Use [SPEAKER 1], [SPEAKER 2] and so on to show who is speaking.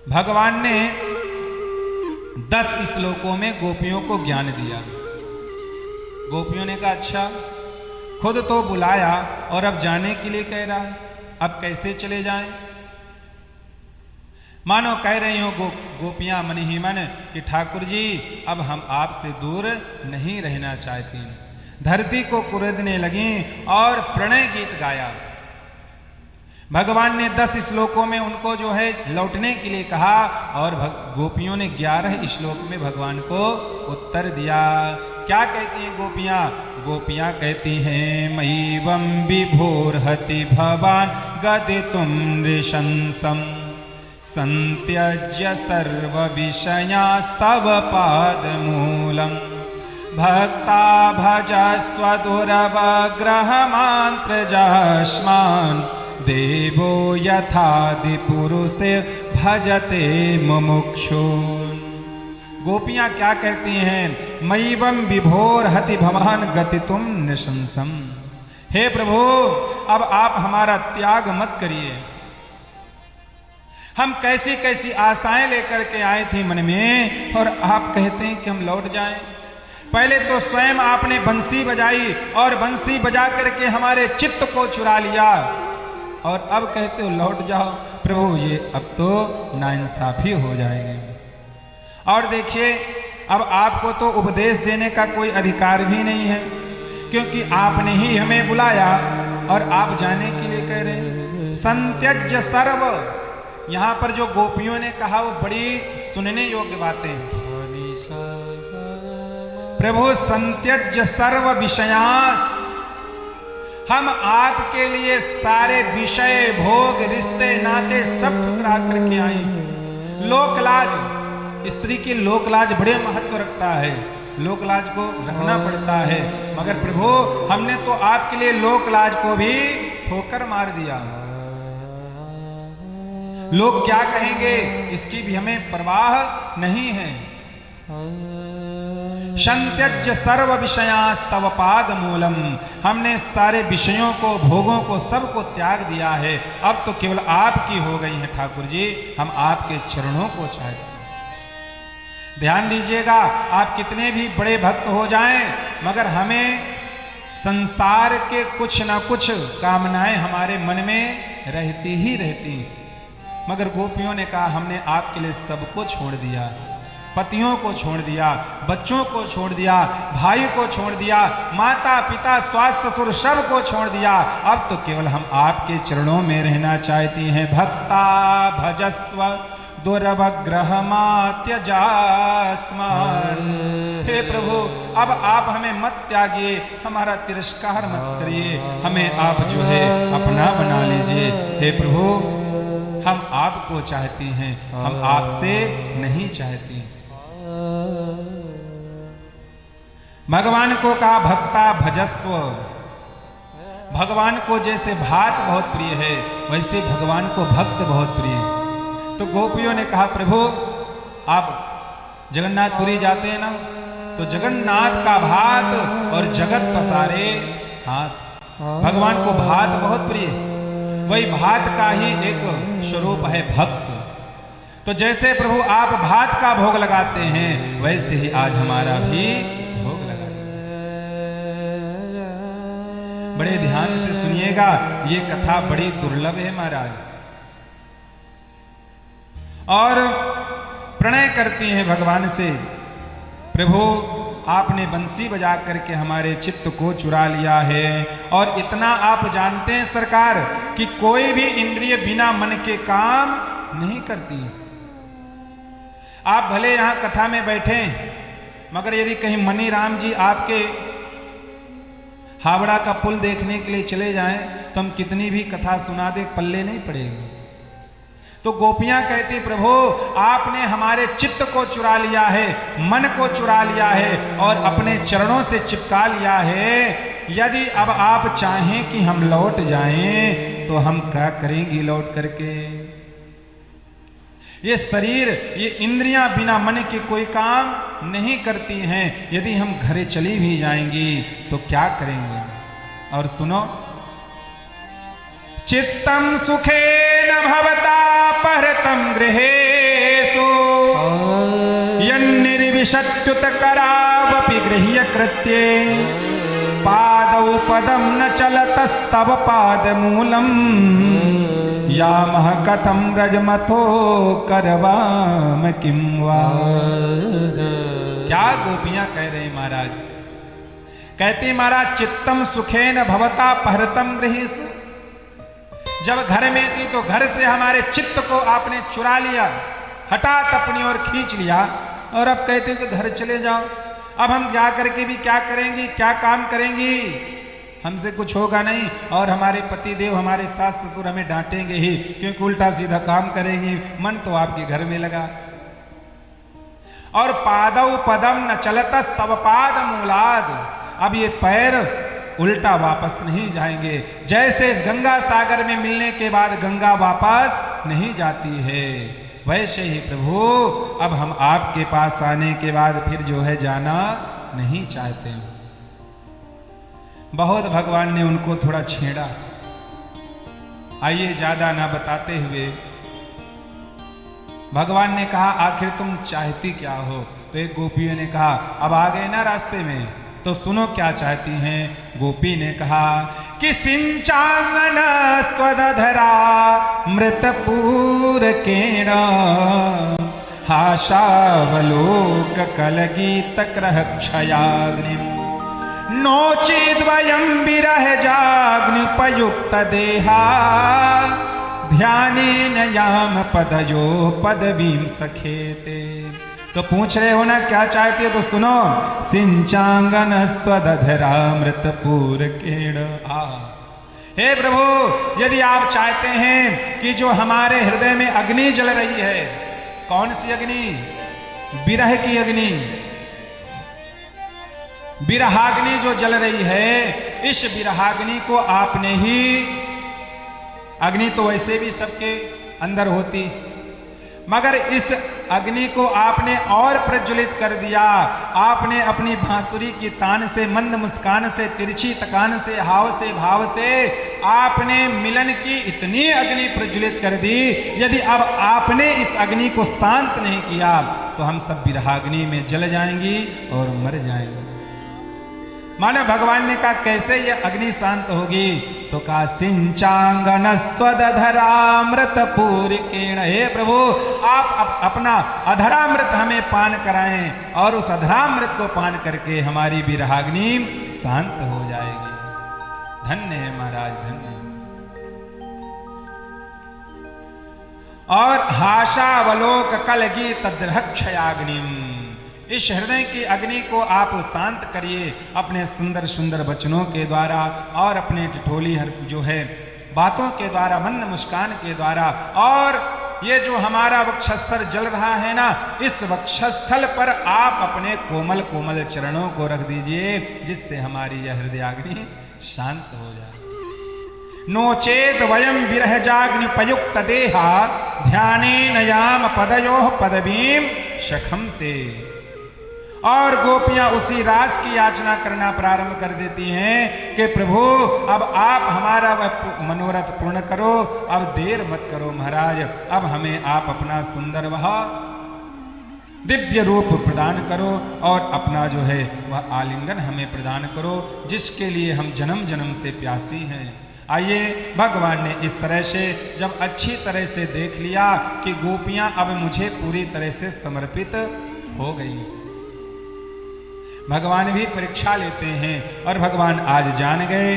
[SPEAKER 1] भगवान ने 10 श्लोकों में गोपियों को ज्ञान दिया। गोपियों ने कहा अच्छा, खुद तो बुलाया और अब जाने के लिए कह रहा है, अब कैसे चले जाएं? मानो कह रही हो गोपियां मन ही मन कि ठाकुर जी अब हम आपसे दूर नहीं रहना चाहती। धरती को कुरेदने लगी और प्रणय गीत गाया। भगवान ने 10 श्लोकों में उनको जो है लौटने के लिए कहा और गोपियों ने 11 श्लोक में भगवान को उत्तर दिया। क्या कहती हैं गोपियां? गोपियां कहती हैं मयिवं विभोर्हति भवान गदितुं नृशंसम् संत्यज्य सर्व विषयास्तव पादमूलम् भक्ता भजस्व दुरवग्रहमान्त्रजास्मान् देवो यथादिपुरुषे भजते मुमुक्षून्। गोपियां क्या कहती हैं? मयिवं विभोर्हति भवान गतितुं नृशंसम्। हे प्रभु, अब आप हमारा त्याग मत करिए। हम कैसी कैसी आशाएं लेकर के आए थे मन में और आप कहते हैं कि हम लौट जाएं। पहले तो स्वयं आपने बंसी बजाई और बंसी बजा करके हमारे चित्त को चुरा लिया और अब कहते हो लौट जाओ। प्रभु ये अब तो नाइंसाफी हो जाएगी। और देखिए, अब आपको तो उपदेश देने का कोई अधिकार भी नहीं है, क्योंकि आपने ही हमें बुलाया और आप जाने के लिए कह रहे हैं। संत्यज्य सर्व, यहां पर जो गोपियों ने कहा वो बड़ी सुनने योग्य बातें। प्रभु संत्यज्य सर्व विषयास, हम आपके लिए सारे विषय भोग रिश्ते नाते सब ठुकरा करके आए। लोकलाज, स्त्री की लोकलाज बड़े महत्व रखता है, लोकलाज को रखना पड़ता है, मगर प्रभु हमने तो आपके लिए लोकलाज को भी ठोकर मार दिया। लोग क्या कहेंगे इसकी भी हमें परवाह नहीं है। संत्यज्य सर्व विषयास्तव पाद मूलम, हमने सारे विषयों को भोगों को सबको त्याग दिया है। अब तो केवल आपकी हो गई है ठाकुर जी, हम आपके चरणों को चाहते हैं। ध्यान दीजिएगा, आप कितने भी बड़े भक्त हो जाएं, मगर हमें संसार के कुछ ना कुछ कामनाएं हमारे मन में रहती ही रहती। मगर गोपियों ने कहा हमने आपके लिए सबको छोड़ दिया, पतियों को छोड़ दिया, बच्चों को छोड़ दिया, भाई को छोड़ दिया, माता पिता सास ससुर सब को छोड़ दिया। अब तो केवल हम आपके चरणों में रहना चाहती हैं। भक्ता भजस्व दुरवग्रहमात्यजास्मान्। हे प्रभु, अब आप हमें मत त्यागिए, हमारा तिरस्कार मत करिए, हमें आप जो है अपना बना लीजिए। हे प्रभु, हम आपको चाहती हैं, हम आपसे नहीं चाहती। भगवान को कहा भक्ता भजस्व। भगवान को जैसे भात बहुत प्रिय है, वैसे भगवान को भक्त बहुत प्रिय है। तो गोपियों ने कहा प्रभु, आप जगन्नाथपुरी जाते हैं ना, तो जगन्नाथ का भात और जगत पसारे हाथ। भगवान को भात बहुत प्रिय, वही भात का ही एक स्वरूप है भक्त। तो जैसे प्रभु आप भात का भोग लगाते हैं, वैसे ही आज हमारा भी भोग लगा। बड़े ध्यान से सुनिएगा, ये कथा बड़ी दुर्लभ है महाराज। और प्रणय करती हैं भगवान से, प्रभु आपने बंसी बजा करके हमारे चित्त को चुरा लिया है। और इतना आप जानते हैं सरकार कि कोई भी इंद्रिय बिना मन के काम नहीं करती। आप भले यहां कथा में बैठे, मगर यदि कहीं मनी राम जी आपके हावड़ा का पुल देखने के लिए चले जाएं, तो हम कितनी भी कथा सुना दे पल्ले नहीं पड़ेगी। तो गोपियां कहती प्रभु आपने हमारे चित्त को चुरा लिया है, मन को चुरा लिया है और अपने चरणों से चिपका लिया है। यदि अब आप चाहें कि हम लौट जाएं, तो हम क्या करेंगी लौट करके? ये शरीर, ये इंद्रियां बिना मन के कोई काम नहीं करती हैं। यदि हम घरे चली भी जाएंगी तो क्या करेंगे? और सुनो, चित्तम सुखे न भवता परतम गृहे विशत्युत करावपि गृह्य कृत्ये पादौ पदम न चलतस्तव पादमूलम यामह कथम रजमथो करवाम किं वा। क्या गोपियां कह रहे महाराज, कहती महाराज चित्तम सुखेन भवता पहरतम गृहीसु। जब घर में थी तो घर से हमारे चित्त को आपने चुरा लिया, हठात अपनी ओर खींच लिया, और अब कहते कि घर चले जाओ। अब हम जा करके भी क्या करेंगी, क्या काम करेंगी, हमसे कुछ होगा नहीं, और हमारे पति देव हमारे सास ससुर हमें डांटेंगे ही, क्योंकि उल्टा सीधा काम करेंगी। मन तो आपके घर में लगा। और पादौ पदम न चलतस तव पाद मूलाद, अब ये पैर उल्टा वापस नहीं जाएंगे। जैसे इस गंगा सागर में मिलने के बाद गंगा वापस नहीं जाती है, वैसे ही प्रभु अब हम आपके पास आने के बाद फिर जो है जाना नहीं चाहते। बहुत भगवान ने उनको थोड़ा छेड़ा। आइए ज्यादा ना बताते हुए भगवान ने कहा आखिर तुम चाहती क्या हो। तो एक गोपियों ने कहा अब आ गए ना रास्ते में, तो सुनो क्या चाहती हैं। गोपी ने कहा कि सिंचांगन स्वदधरा मृतपूरकेण हाशावलोक कलगीत क्रह क्षयाग्नि नोचिद्वयं विरह जाग्निपयुक्त देहा ध्यानेन याम पदयो पदवीं सखेते। तो पूछ रहे हो ना क्या चाहती हो, तो सुनो। सिंचांगन स्वदधरा मृतपूरकेण। हे प्रभु, यदि आप चाहते हैं कि जो हमारे हृदय में अग्नि जल रही है, कौन सी अग्नि, विरह की अग्नि, विरहाग्नि जो जल रही है, इस विरहाग्नि को आपने ही, अग्नि तो वैसे भी सबके अंदर होती, मगर इस अग्नि को आपने और प्रज्वलित कर दिया। आपने अपनी बांसुरी की तान से, मंद मुस्कान से, तिरछी तकान से, हाव से, भाव से आपने मिलन की इतनी अग्नि प्रज्वलित कर दी। यदि अब आपने इस अग्नि को शांत नहीं किया तो हम सब विरहाग्नि में जल जाएंगी और मर जाएंगे। मानो भगवान ने कहा कैसे ये अग्नि शांत होगी, तो कहा सिंचांगनस्त्वदधरामृतपूरकेण। हे प्रभु, आप अपना अधरामृत हमें पान कराएं, और उस अधरामृत को पान करके हमारी विरहाग्नि शांत हो जाएगी। धन्य है महाराज, धन्य। और हाशावलोक कलगीत द्रहक्षयाग्निम, इस हृदय की अग्नि को आप शांत करिए अपने सुंदर सुंदर वचनों के द्वारा, और अपने ठिठोली जो है बातों के द्वारा, मंद मुस्कान के द्वारा। और ये जो हमारा वक्षस्थल जल रहा है ना, इस वक्षस्थल पर आप अपने कोमल कोमल चरणों को रख दीजिए, जिससे हमारी यह हृदयाग्नि शांत हो जाए। नोचेत वयम विरहजाग्निपयुक्त देहा ध्यानेन याम पदयोः पदवीं सखमते। और गोपियां उसी रास की याचना करना प्रारंभ कर देती हैं कि प्रभु अब आप हमारा वह मनोरथ पूर्ण करो, अब देर मत करो महाराज, अब हमें आप अपना सुंदर वह दिव्य रूप प्रदान करो, और अपना जो है वह आलिंगन हमें प्रदान करो, जिसके लिए हम जन्म जन्म से प्यासी हैं। आइए, भगवान ने इस तरह से जब अच्छी तरह से देख लिया कि गोपियां अब मुझे पूरी तरह से समर्पित हो गई, भगवान भी परीक्षा लेते हैं, और भगवान आज जान गए